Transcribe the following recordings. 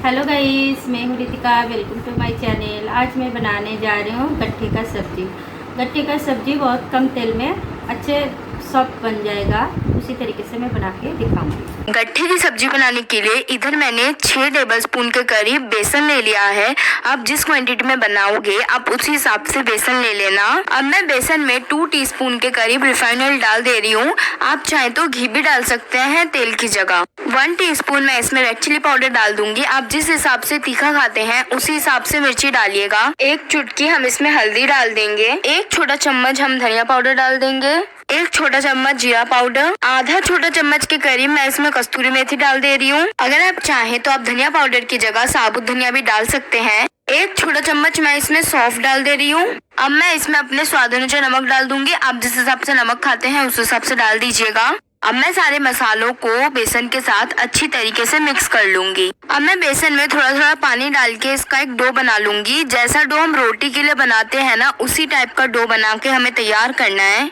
Hello guys, मैं हूँ Ritika. Welcome to my channel. आज मैं बनाने जा रही हूँ गट्ठे का सब्ज़ी। गट्ठे का सब्ज़ी बहुत कम तेल में अच्छे सॉफ्ट बन जाएगा। उसी तरीके से मैं बना के दिखाऊंगी। गट्ठे की सब्जी बनाने के लिए इधर मैंने 6 टेबलस्पून के करीब बेसन ले लिया है। आप जिस क्वांटिटी में बनाओगे आप उसी हिसाब से बेसन ले लेना। अब मैं बेसन में 2 टीस्पून के करीब रिफाइंड ऑयल डाल दे रही हूँ। आप चाहे तो घी भी डाल सकते हैं तेल की जगह। 1 टीस्पून मैं इसमें रेड चिली पाउडर डाल दूंगी। आप जिस हिसाब से तीखा खाते हैं उसी हिसाब से मिर्ची डालिएगा। 1 चुटकी हम इसमें हल्दी डाल देंगे। 1 छोटा चम्मच हम धनिया पाउडर डाल देंगे। 1 छोटा चम्मच जीरा पाउडर। आधा छोटा चम्मच के करीब मैं इसमें कस्तूरी मेथी डाल दे रही हूँ। अगर आप चाहें तो आप धनिया पाउडर की जगह साबुत धनिया भी डाल सकते हैं। 1 छोटा चम्मच मैं इसमें सौंफ डाल दे रही हूँ। अब मैं इसमें अपने स्वाद अनुसार नमक डाल दूंगी। आप जिस हिसाब से नमक खाते हैं उस हिसाब से डाल दीजिएगा। अब मैं सारे मसालों को बेसन के साथ अच्छी तरीके से मिक्स कर लूंगी। अब मैं बेसन में थोड़ा थोड़ा पानी डाल के इसका एक डो बना लूंगी। जैसा डो हम रोटी के लिए बनाते हैं ना, उसी टाइप का डो बना के हमें तैयार करना है।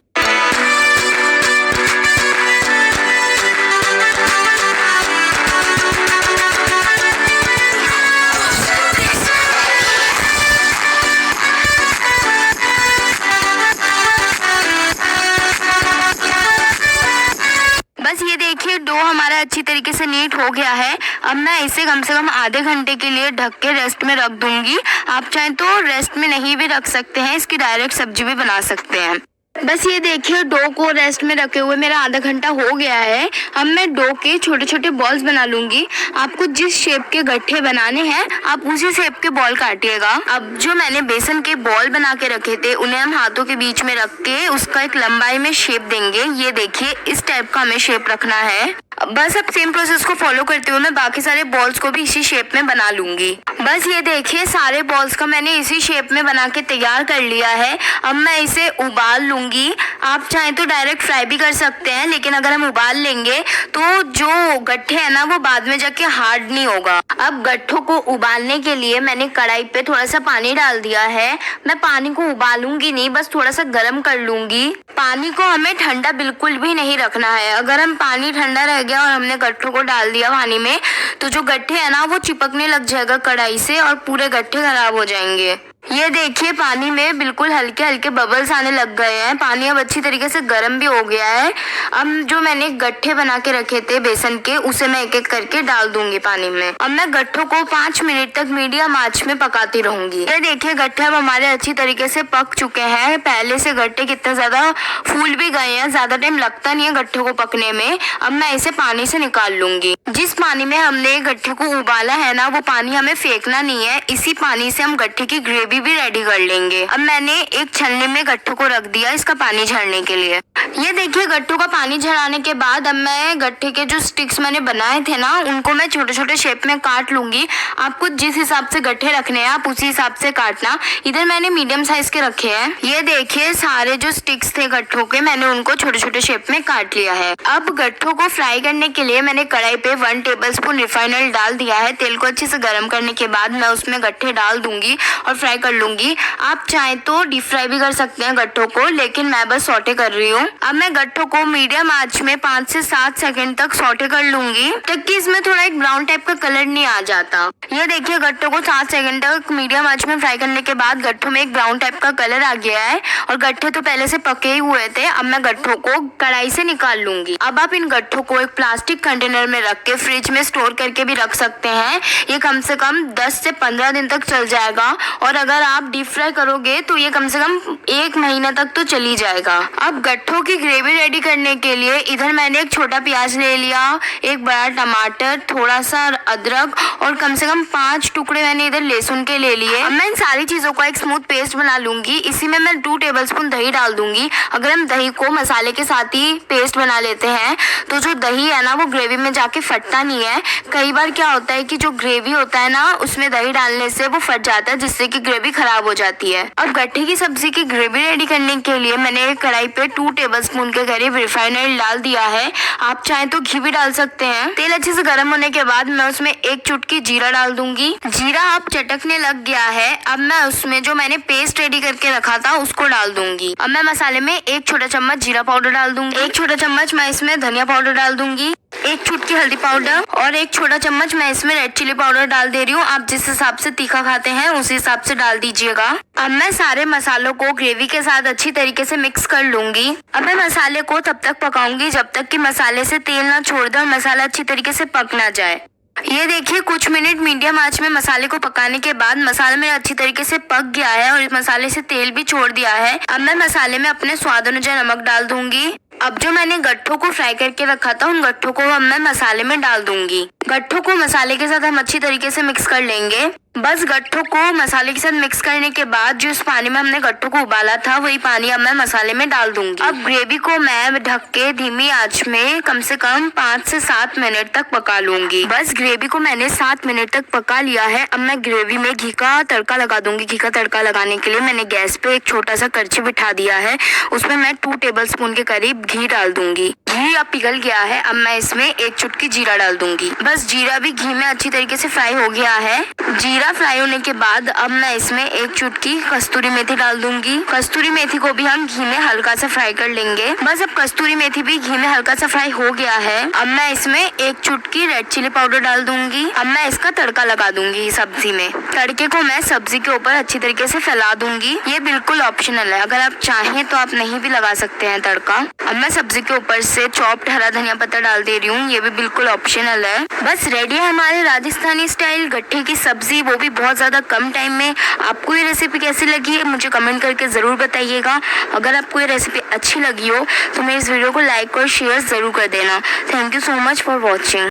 बस ये देखिए डो हमारा अच्छी तरीके से नीट हो गया है। अब मैं इसे कम से कम आधे घंटे के लिए ढक के रेस्ट में रख दूंगी। आप चाहें तो रेस्ट में नहीं भी रख सकते हैं, इसकी डायरेक्ट सब्जी भी बना सकते हैं। बस ये देखिए डो को रेस्ट में रखे हुए मेरा आधा घंटा हो गया है। अब मैं डो के छोटे छोटे बॉल्स बना लूंगी। आपको जिस शेप के गट्ठे बनाने हैं आप उसी शेप के बॉल काटिएगा। अब जो मैंने बेसन के बॉल बना के रखे थे उन्हें हम हाथों के बीच में रख के उसका एक लंबाई में शेप देंगे। ये देखिए इस टाइप का हमें शेप रखना है। बस अब सेम प्रोसेस को फॉलो करते हुए मैं बाकी सारे बॉल्स को भी इसी शेप में बना लूंगी। बस ये देखिए सारे बॉल्स का मैंने इसी शेप में बना के तैयार कर लिया है। अब मैं इसे उबाल लूंगी। आप चाहें तो डायरेक्ट फ्राई भी कर सकते हैं, लेकिन अगर हम उबाल लेंगे तो जो गट्ठे है ना वो बाद में जाके हार्ड नहीं होगा। अब गट्ठों को उबालने के लिए मैंने कढ़ाई पे थोड़ा सा पानी डाल दिया है। मैं पानी को उबालूंगी नहीं, बस थोड़ा सा गर्म कर लूंगी। पानी को हमें ठंडा बिल्कुल भी नहीं रखना है। अगर हम पानी ठंडा रह गया और हमने गट्ठों को डाल दिया पानी में तो जो गट्ठे है ना वो चिपकने लग जाएगा कढ़ाई से और पूरे गट्ठे खराब हो जाएंगे। ये देखिए पानी में बिल्कुल हल्के हल्के बबल्स आने लग गए हैं। पानी अब अच्छी तरीके से गर्म भी हो गया है। अब जो मैंने गट्ठे बना के रखे थे बेसन के उसे मैं एक एक करके डाल दूंगी पानी में। अब मैं गट्ठों को 5 मिनट तक मीडियम आंच में पकाती रहूंगी। ये देखिए गट्ठे अब हमारे अच्छी तरीके से पक चुके हैं। पहले से गट्ठे कितने ज्यादा फूल भी गए हैं, ज्यादा टाइम लगता नहीं है गट्ठे को पकने में। अब मैं इसे पानी से निकाल लूंगी। जिस पानी में हमने गट्ठे को उबाला है ना वो पानी हमें फेंकना नहीं है। इसी पानी से हम गट्ठे की ग्रेवी भी रेडी कर लेंगे। अब मैंने एक छलनी में गट्ठों को रख दिया इसका पानी झड़ने के लिए। ये देखिए गट्ठों का पानी झड़ाने के बाद अब मैं गट्ठे के जो स्टिक्स मैंने बनाए थे ना उनको मैं छोटे छोटे शेप में काट लूंगी। आपको जिस हिसाब से गट्ठे रखने हैं आप उसी हिसाब से काटना। इधर मैंने मीडियम साइज के रखे हैं। ये देखिए सारे जो स्टिक्स थे गट्ठों के मैंने उनको छोटे छोटे शेप में काट लिया है। अब गट्ठों को फ्राई करने के लिए मैंने कढ़ाई पे 1 टेबलस्पून रिफाइंड ऑयल डाल दिया है। तेल को अच्छे से गर्म करने के बाद मैं उसमें गट्ठे डाल दूंगी और फ्राई कर लूंगी। आप चाहें तो डीप फ्राई भी कर सकते हैं गट्ठों को, लेकिन मैं बस सौटे कर रही हूँ। अब मैं गट्ठों को मीडियम आंच में 5 से 7 सेकंड तक सौटे कर लूंगी तब कि इसमें थोड़ा एक ब्राउन टाइप का कलर नहीं आ जाता। ये देखिए गट्ठों को 7 सेकंड तक मीडियम आंच में फ्राई करने के बाद गट्ठों में एक ब्राउन टाइप का कलर आ गया है और गट्ठे तो पहले से पके ही हुए थे। अब मैं गट्ठों को कढ़ाई से निकाल लूंगी। अब आप इन गट्ठों को एक प्लास्टिक कंटेनर में रख के फ्रिज में स्टोर करके भी रख सकते हैं। ये कम से कम 10 से 15 दिन तक चल जाएगा और अगर आप डीप फ्राई करोगे तो ये कम से कम 1 महीना तक तो चली जाएगा। अब गट्ठों की ग्रेवी रेडी करने के लिए इधर मैंने एक छोटा प्याज ले लिया, एक बड़ा टमाटर, थोड़ा सा अदरक और कम से कम 5 टुकड़े मैंने इधर लहसुन के ले लिए। अब मैं इन सारी चीजों का एक स्मूथ पेस्ट बना लूंगी। इसी में मैं 2 टेबलस्पून दही डाल दूंगी। अगर हम दही को मसाले के साथ ही पेस्ट बना लेते हैं तो जो दही है ना वो ग्रेवी में जाके फटता नहीं है। कई बार क्या होता है कि जो ग्रेवी होता है ना उसमें दही डालने से वो फट जाता है जिससे कि ग्रेवी खराब हो जाती है। अब गट्ठे की सब्जी की ग्रेवी रेडी करने के लिए मैंने कढ़ाई पे 2 टेबलस्पून के करीब रिफाइंड ऑयल डाल दिया है। आप चाहें तो घी भी डाल सकते हैं। तेल अच्छे से गर्म होने के बाद मैं उसमें 1 चुटकी चुटकी जीरा डाल दूंगी। जीरा अब चटकने लग गया है। अब मैं उसमें जो मैंने पेस्ट रेडी करके रखा था उसको डाल दूंगी। अब मैं मसाले में 1 छोटा चम्मच जीरा पाउडर डाल दूंगी, 1 छोटा चम्मच मैं इसमें धनिया पाउडर डाल दूंगी, 1 चुटकी हल्दी पाउडर और 1 छोटा चम्मच मैं इसमें रेड चिली पाउडर डाल दे रही हूँ। आप जिस हिसाब से तीखा खाते हैं उस हिसाब से डाल दीजिएगा। अब मैं सारे मसालों को ग्रेवी के साथ अच्छी तरीके से मिक्स कर लूंगी। अब मैं मसाले को तब तक पकाऊंगी जब तक कि मसाले से तेल ना छोड़ दे और मसाला अच्छी तरीके से पक ना जाए। ये देखिए कुछ मिनट मीडियम आंच में मसाले को पकाने के बाद मसाला मेरा अच्छी तरीके से पक गया है और इस मसाले से तेल भी छोड़ दिया है। अब मैं मसाले में अपने स्वाद अनुसार नमक डाल दूंगी। अब जो मैंने गट्ठों को फ्राई करके रखा था उन गट्ठों को अब मैं मसाले में डाल दूंगी। गट्ठों को मसाले के साथ हम अच्छी तरीके से मिक्स कर लेंगे। बस गट्ठों को मसाले के साथ मिक्स करने के बाद जो इस पानी में हमने गट्ठों को उबाला था वही पानी अब मैं मसाले में डाल दूंगी। अब ग्रेवी को मैं ढक के धीमी आंच में कम से कम 5 से 7 मिनट तक पका लूंगी। बस ग्रेवी को मैंने 7 मिनट तक पका लिया है। अब मैं ग्रेवी में घी का तड़का लगा दूंगी। घी का तड़का लगाने के लिए मैंने गैस पे एक छोटा सा करछी बिठा दिया है। उसमें मैं 2 टेबलस्पून के करीब घी डाल दूंगी। घी अब पिघल गया है। अब मैं इसमें 1 चुटकी जीरा डाल दूंगी। बस जीरा भी घी में अच्छी तरीके से फ्राई हो गया है। जीरा फ्राई होने के बाद अब मैं इसमें 1 चुटकी कस्तूरी मेथी डाल दूंगी। कस्तूरी मेथी को भी हम घी में हल्का सा फ्राई कर लेंगे। बस अब कस्तूरी मेथी भी घी में हल्का सा फ्राई हो गया है। अब मैं इसमें 1 चुटकी रेड चिली पाउडर डाल दूंगी। अब मैं इसका तड़का लगा दूंगी सब्जी में। तड़के को मैं सब्जी के ऊपर अच्छी तरीके से फैला दूंगी। ये बिल्कुल ऑप्शनल है, अगर आप चाहें तो आप नहीं भी लगा सकते हैं तड़का। अब मैं सब्जी के ऊपर से चॉप्ड हरा धनिया पत्ता डाल दे रही हूँ। ये भी बिल्कुल ऑप्शनल है। बस रेडी है हमारे राजस्थानी स्टाइल गट्ठे की सब्जी, वो भी बहुत ज्यादा कम टाइम में। आपको ये रेसिपी कैसी लगी है मुझे कमेंट करके जरूर बताइएगा। अगर आपको ये रेसिपी अच्छी लगी हो तो मेरे इस वीडियो को लाइक और शेयर जरूर कर देना। Thank you so much for watching.